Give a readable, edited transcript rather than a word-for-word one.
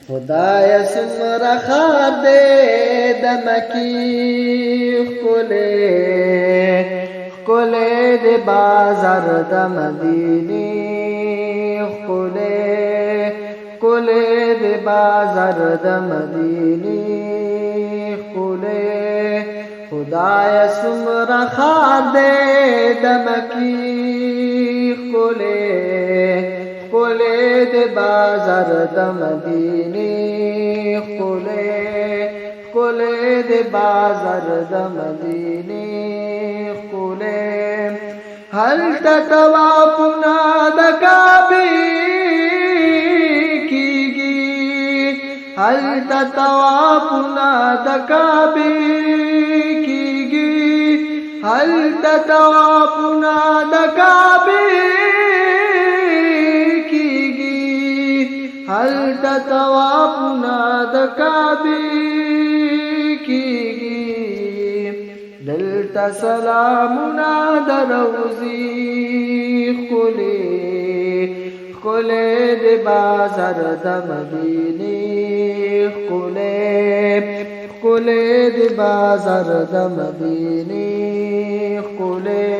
خدای سمره خار دے د مکی ښکلی د بازار د مدینې ښکلی د بازار د مدینې ښکلی خدای سمره خار دے د مکی ښکلی د بازار د مدینې ښکلی د بازار د مدینې ښکلی هلته طوافونه د کعبې کیږي هلته طوافونه د کعبې کیږي هلته طوافونه د کعبې هلته طوافونه د کعبې کیږي دلته سلامونه د روضې ښکلی د بازار د مدینې ښکلی د بازار د مدینې ښکلی